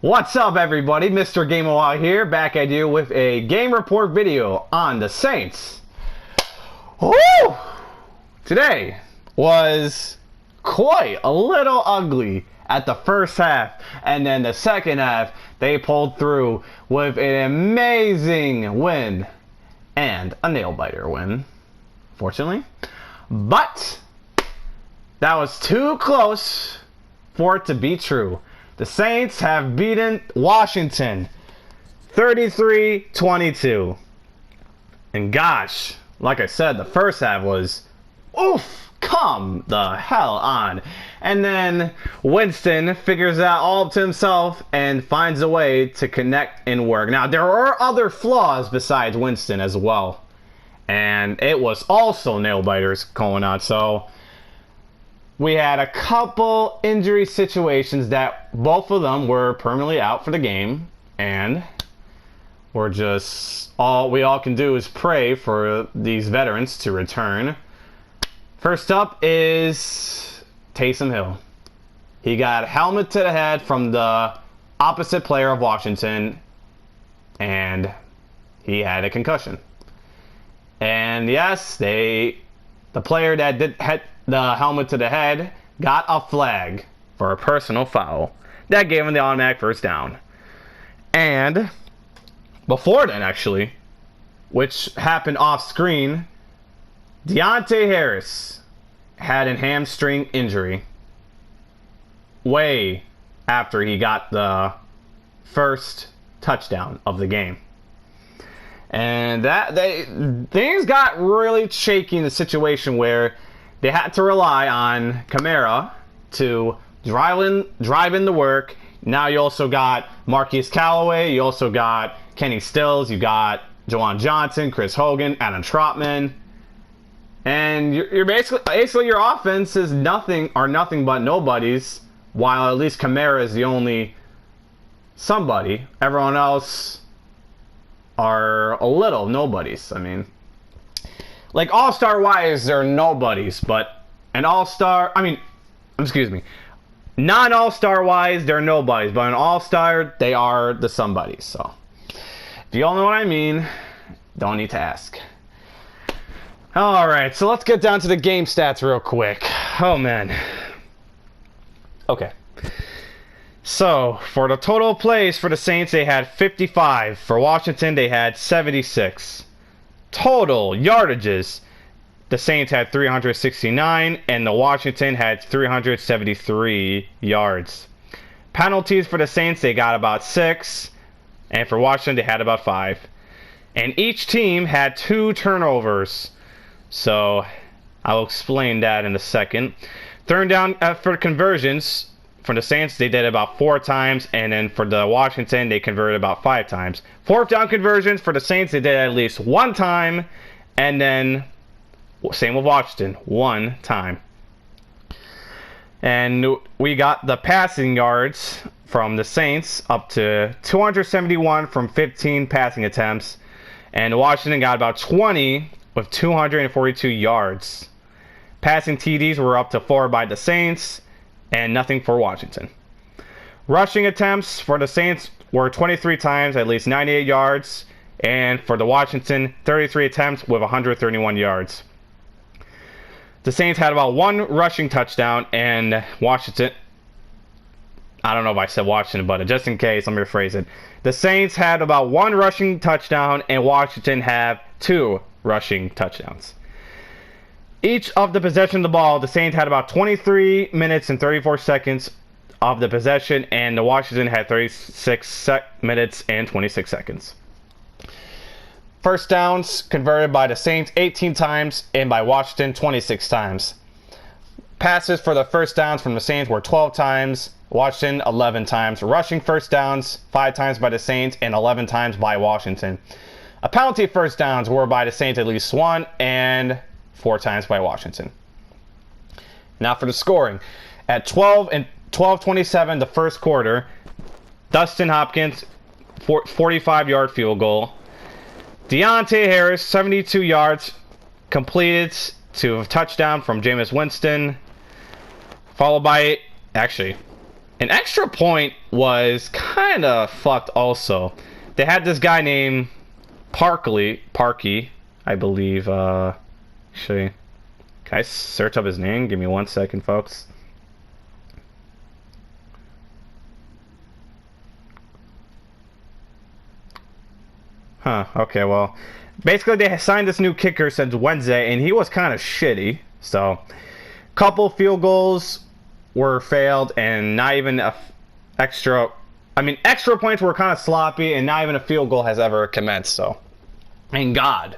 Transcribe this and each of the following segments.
What's up, everybody? MisterGame&Wah here, back at you with a game report video on the Saints. Woo! Today was quite a little ugly at the first half, and then the second half they pulled through with an amazing win and a nail-biter win, fortunately. But that was too close for it to be true. The Saints have beaten Washington 33-22. And gosh, like I said, the first half was oof, come the hell on. And then Winston figures out all to himself and finds a way to connect and work. Now, there are other flaws besides Winston as well. And it was also nail-biters going on. So we had a couple injury situations that both of them were permanently out for the game, and we're just all we can do is pray for these veterans to return. First up is Taysom Hill. He got a helmet to the head from the opposite player of Washington, and he had a concussion. And yes, the player that had the helmet to the head got a flag for a personal foul. That gave him the automatic first down. And before then, actually, which happened off screen, Deontay Harris had a hamstring injury way after he got the first touchdown of the game. And things got really shaky in the situation where they had to rely on Kamara to drive in the work. Now you also got Marquise Callaway. You also got Kenny Stills. You got Juwan Johnson, Chris Hogan, Adam Trotman. And you're basically your offense is nothing but nobodies, while at least Kamara is the only somebody. Everyone else are a little nobodies. I mean, like all-star wise, they're nobodies, but non-all-star wise, they're nobodies, but an all-star, they are the somebodies. So, if you all know what I mean, don't need to ask. Alright, so let's get down to the game stats real quick. Oh, man. Okay. So, for the total plays for the Saints, they had 55. For Washington, they had 76. Total yardages, the Saints had 369 and the Washington had 373 yards. Penalties for the Saints, they got about 6, and for Washington, they had about 5. And each team had 2 turnovers. So I'll explain that in a second. Third down for conversions, for the Saints, they did about 4 times, and then for the Washington, they converted about 5 times. Fourth down conversions for the Saints, they did at least 1 time, and then same with Washington, 1 time. And we got the passing yards from the Saints up to 271 from 15 passing attempts, and Washington got about 20 with 242 yards. Passing TDs were up to 4 by the Saints, and nothing for Washington. Rushing attempts for the Saints were 23 times, at least 98 yards, and for the Washington, 33 attempts with 131 yards. The Saints had about 1 rushing touchdown, and Washington, I don't know if I said Washington, but just in case, let me rephrase it. The Saints had about 1 rushing touchdown, and Washington had 2 rushing touchdowns. Each of the possession of the ball, the Saints had about 23 minutes and 34 seconds of the possession, and the Washington had 36 minutes and 26 seconds. First downs converted by the Saints 18 times and by Washington 26 times. Passes for the first downs from the Saints were 12 times, Washington 11 times. Rushing first downs 5 times by the Saints and 11 times by Washington. A penalty first downs were by the Saints at least 1 and 4 times by Washington. Now for the scoring. At 12:27 the first quarter, Dustin Hopkins 45-yard field goal. Deontay Harris 72 yards completed to a touchdown from Jameis Winston, followed by an An extra point was kind of fucked also. They had this guy named Parky, I believe. Actually, can I search up his name? Give me 1 second, folks. Huh, okay, well, basically they signed this new kicker since Wednesday, and he was kind of shitty. So, couple field goals were failed, and not even extra points were kind of sloppy, and not even a field goal has ever commenced. So, thank God.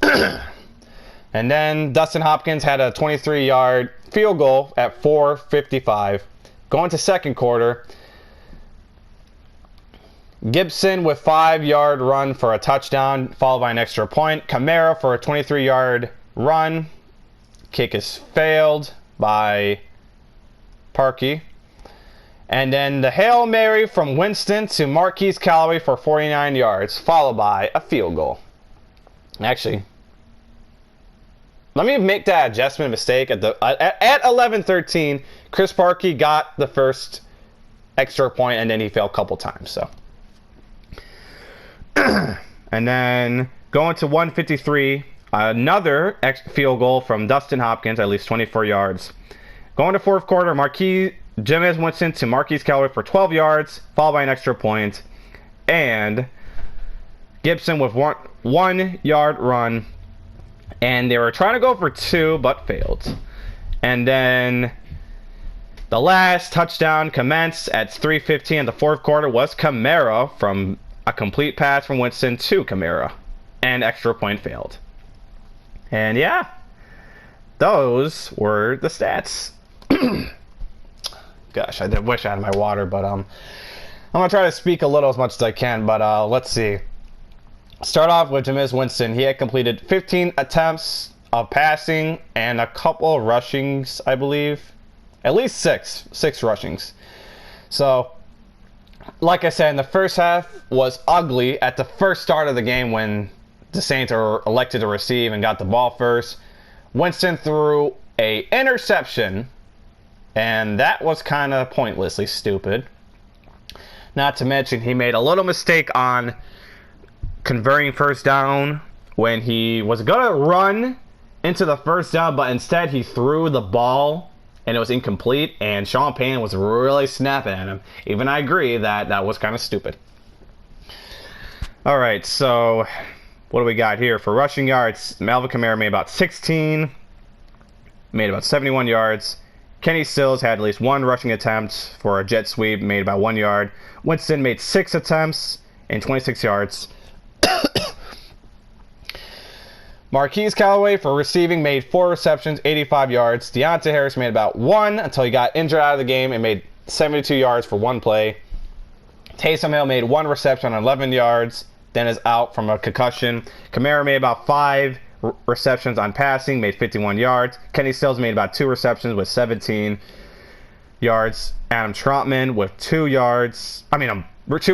And then Dustin Hopkins had a 23-yard field goal at 4:55. Going to second quarter, Gibson with 5-yard run for a touchdown, followed by an extra point. Kamara for a 23-yard run. Kick is failed by Parkey. And then the Hail Mary from Winston to Marquise Callaway for 49 yards, followed by a field goal. Actually, let me make that adjustment mistake. At 11:13, Chris Parkey got the first extra point, and then he failed a couple times. So, and then going to 1:53, another field goal from Dustin Hopkins, at least 24 yards. Going to fourth quarter, Jameis Winston to Marquise Callaway for 12 yards, followed by an extra point, and Gibson with 1-yard run. And they were trying to go for 2, but failed. And then the last touchdown commenced at 3:15 in the fourth quarter was Kamara from a complete pass from Winston to Kamara. And extra point failed. And yeah, those were the stats. Gosh, I wish I had my water, but I'm going to try to speak a little as much as I can, but let's see. Start off with Jameis Winston. He had completed 15 attempts of passing and a couple of rushings, I believe. At least six rushings. So, like I said, in the first half was ugly at the first start of the game when the Saints are elected to receive and got the ball first. Winston threw an interception, and that was kind of pointlessly stupid. Not to mention, he made a little mistake on converting first down when he was going to run into the first down, but instead he threw the ball and it was incomplete, and Sean Payton was really snapping at him. Even I agree that that was kind of stupid. Alright, so what do we got here? For rushing yards, Melvin Kamara made about 16, made about 71 yards. Kenny Stills had at least 1 rushing attempt for a jet sweep, made about 1 yard. Winston made 6 attempts and 26 yards. Marquise Callaway for receiving made 4 receptions, 85 yards. Deontay Harris made about 1 until he got injured out of the game and made 72 yards for 1 play. Taysom Hill made 1 reception on 11 yards, then is out from a concussion. Kamara made about 5 receptions on passing, made 51 yards. Kenny Stills made about 2 receptions with 17 yards. Adam Trautman with 2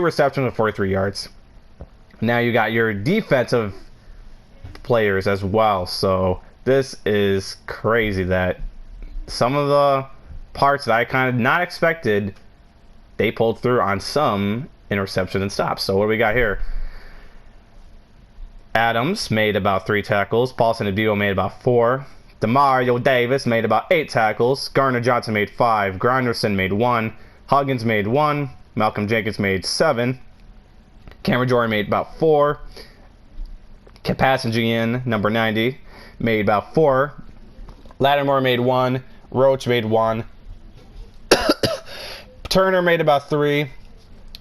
receptions with 43 yards. Now you got your defensive players as well. So this is crazy that some of the parts that I kind of not expected, they pulled through on some interception and stops. So what do we got here? Adams made about 3 tackles. Paulson Adebo made about 4. Demario Davis made about 8 tackles. Gardner Johnson made 5. Grinderson made 1. Huggins made 1. Malcolm Jenkins made 7. Cameron Jordan made about 4. Capassagian, number 90, made about 4. Lattimore made 1. Roach made 1. Turner made about 3.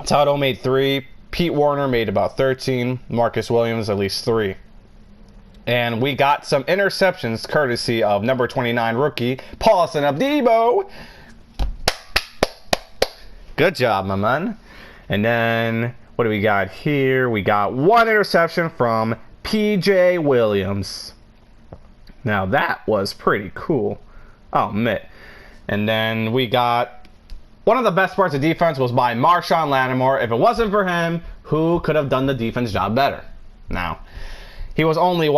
Toto made 3. Pete Warner made about 13. Marcus Williams at least 3. And we got some interceptions courtesy of number 29 rookie, Paulson Adebo. Good job, my man. And then what do we got here? We got 1 interception from PJ Williams. Now that was pretty cool. I'll admit. And then we got one of the best parts of defense was by Marshawn Lattimore. If it wasn't for him, who could have done the defense job better? Now, he was only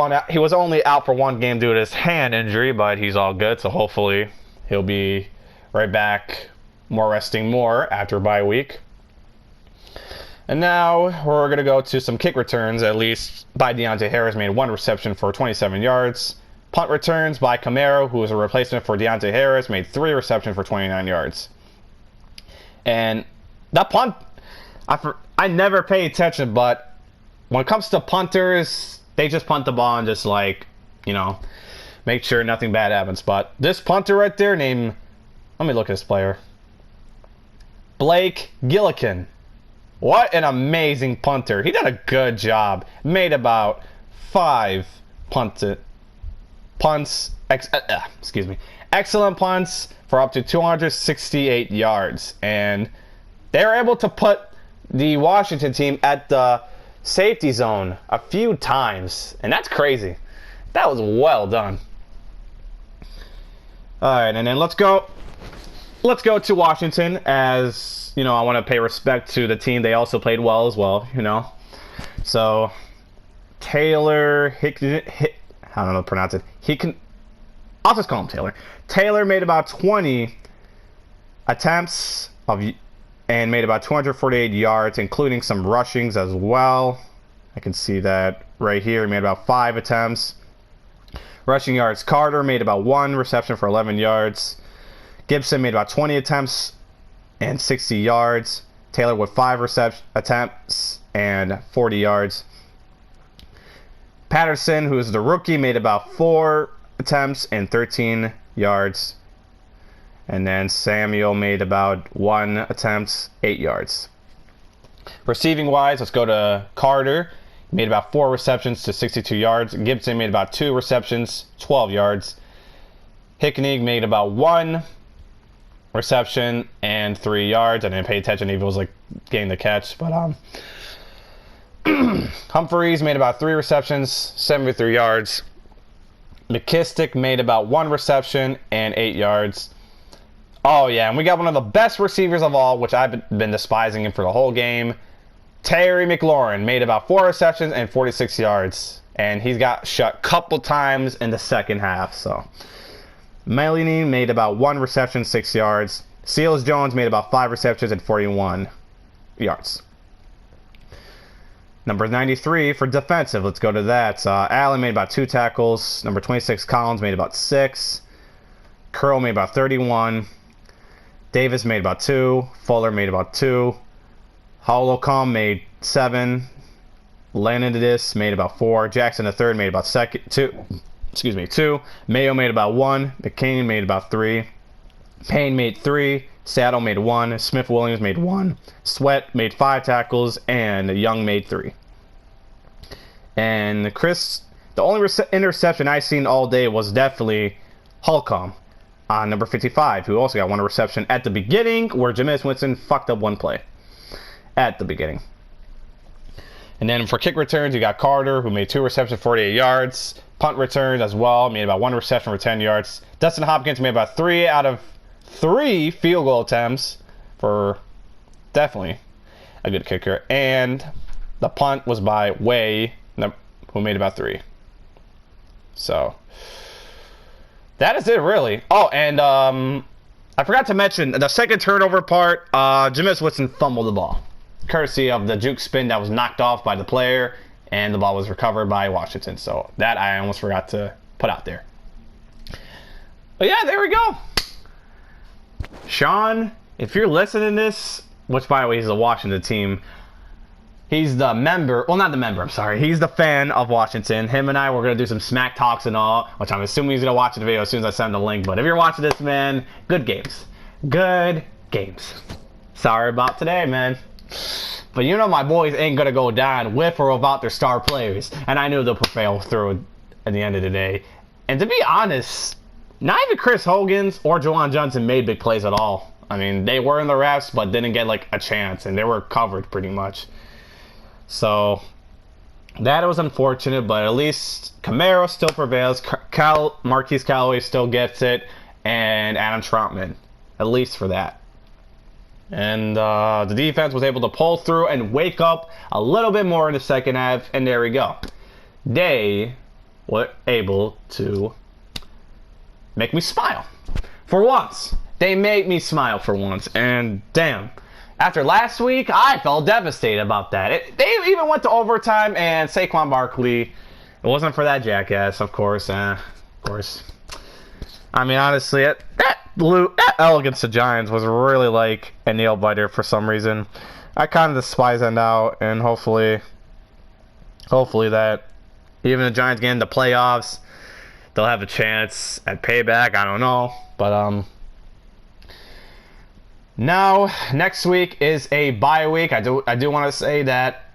out for 1 game due to his hand injury, but he's all good, so hopefully he'll be right back more resting more after bye week. And now we're going to go to some kick returns, at least by Deontay Harris, made 1 reception for 27 yards. Punt returns by Camaro, who was a replacement for Deontay Harris, made 3 receptions for 29 yards. And that punt, I never pay attention, but when it comes to punters, they just punt the ball and just like, you know, make sure nothing bad happens. But this punter right there named, let me look at this player, Blake Gillikin. What an amazing punter. He did a good job. Made about 5 excellent punts for up to 268 yards. And they were able to put the Washington team at the safety zone a few times. And that's crazy. That was well done. Alright, and then let's go to Washington, as you know, I want to pay respect to the team. They also played well as well, you know. So Taylor I don't know how to pronounce it. I'll just call him Taylor. Taylor made about 20 attempts and made about 248 yards, including some rushings as well. I can see that right here. He made about 5 attempts. Rushing yards, Carter made about 1 reception for 11 yards. Gibson made about 20 attempts and 60 yards. Taylor with 5 attempts and 40 yards. Patterson, who is the rookie, made about 4 attempts and 13 yards. And then Samuel made about 1 attempt, 8 yards. Receiving wise, let's go to Carter. He made about 4 receptions to 62 yards. Gibson made about 2 receptions, 12 yards. Hicknig made about 1 reception and 3 yards. I didn't pay attention if it was like getting the catch, but Humphreys made about 3 receptions, 73 yards. McKissick made about 1 reception and 8 yards. Oh yeah, and we got one of the best receivers of all, which I've been despising him for the whole game. Terry McLaurin made about 4 receptions and 46 yards, and he's got shut a couple times in the second half. So Melanie made about 1 reception, 6 yards. Seals Jones made about 5 receptions and 41 yards. Number 93 for defensive, let's go to that. Allen made about 2 tackles. Number 26, Collins, made about 6. Curl made about 31. Davis made about 2. Fuller made about 2. Holocom made 7. Lanidis made about 4. Jackson III made about 2. Mayo made about 1. McCain made about 3. Payne made 3. Saddle made 1. Smith Williams made 1. Sweat made 5 tackles, and Young made 3. And Chris, the only interception I seen all day was definitely Holcomb on number 55, who also got 1 reception at the beginning, where Jameis Winston fucked up 1 play at the beginning. And then for kick returns, you got Carter, who made 2 receptions, 48 yards. Punt returns as well, made about 1 reception for 10 yards. Dustin Hopkins made about 3 out of 3 field goal attempts for definitely a good kicker. And the punt was by Way, who made about 3. So that is it, really. Oh, and I forgot to mention the second turnover part. Jameis Winston fumbled the ball, courtesy of the juke spin that was knocked off by the player, and the ball was recovered by Washington. So that I almost forgot to put out there. But yeah, there we go. Sean, if you're listening to this, which by the way, he's a Washington team. He's the member, well, not the member, I'm sorry. He's the fan of Washington. Him and I were going to do some smack talks and all, which I'm assuming he's going to watch the video as soon as I send the link. But if you're watching this, man, good games. Good games. Sorry about today, man. But you know my boys ain't going to go down with or without their star players. And I knew they'll prevail through at the end of the day. And to be honest, not even Chris Hogan's or Juwan Johnson made big plays at all. I mean, they were in the refs, but didn't get like a chance. And they were covered pretty much. So that was unfortunate, but at least Camaro still prevails. Marquise Callaway still gets it, and Adam Troutman, at least for that. And the defense was able to pull through and wake up a little bit more in the second half, and there we go. They were able to make me smile. For once, They made me smile for once, and damn. After last week, I felt devastated about that. They even went to overtime, and Saquon Barkley, it wasn't for that jackass, of course. I mean, honestly, that L against the Giants was really like a nail biter for some reason. I kind of despise that now, and hopefully that even the Giants get into playoffs, they'll have a chance at payback. I don't know, but now next week is a bye week. I do want to say that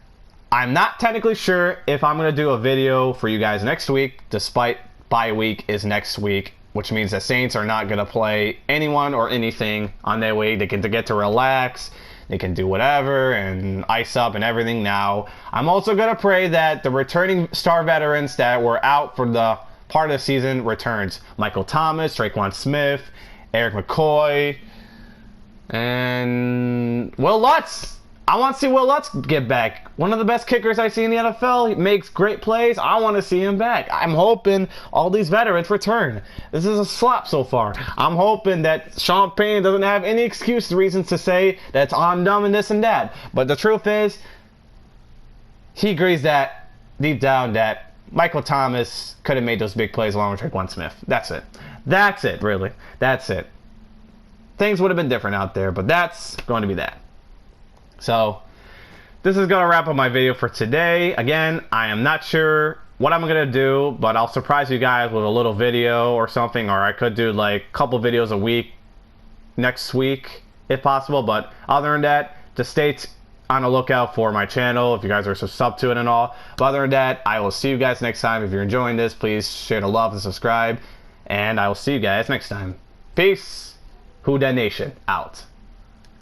I'm not technically sure if I'm gonna do a video for you guys next week, despite bye week is next week, which means the Saints are not gonna play anyone or anything on their week. They get to relax. They can do whatever and ice up and everything now. I'm also going to pray that the returning star veterans that were out for the part of the season returns. Michael Thomas, Traquan Smith, Eric McCoy, and Will Lutz. I want to see Will Lutz get back. One of the best kickers I see in the NFL. He makes great plays. I want to see him back. I'm hoping all these veterans return. This is a slop so far. I'm hoping that Sean Payne doesn't have any excuse reasons to say that it's on them and this and that. But the truth is, he agrees that deep down that Michael Thomas could have made those big plays along with Traquan Smith. That's it. That's it, really. That's it. Things would have been different out there, but that's going to be that. So, this is going to wrap up my video for today. Again, I am not sure what I'm going to do, but I'll surprise you guys with a little video or something, or I could do like a couple videos a week next week, if possible. But other than that, just stay on the lookout for my channel if you guys are sub to it and all. But other than that, I will see you guys next time. If you're enjoying this, please share the love and subscribe, and I will see you guys next time. Peace. Who Dat Nation out.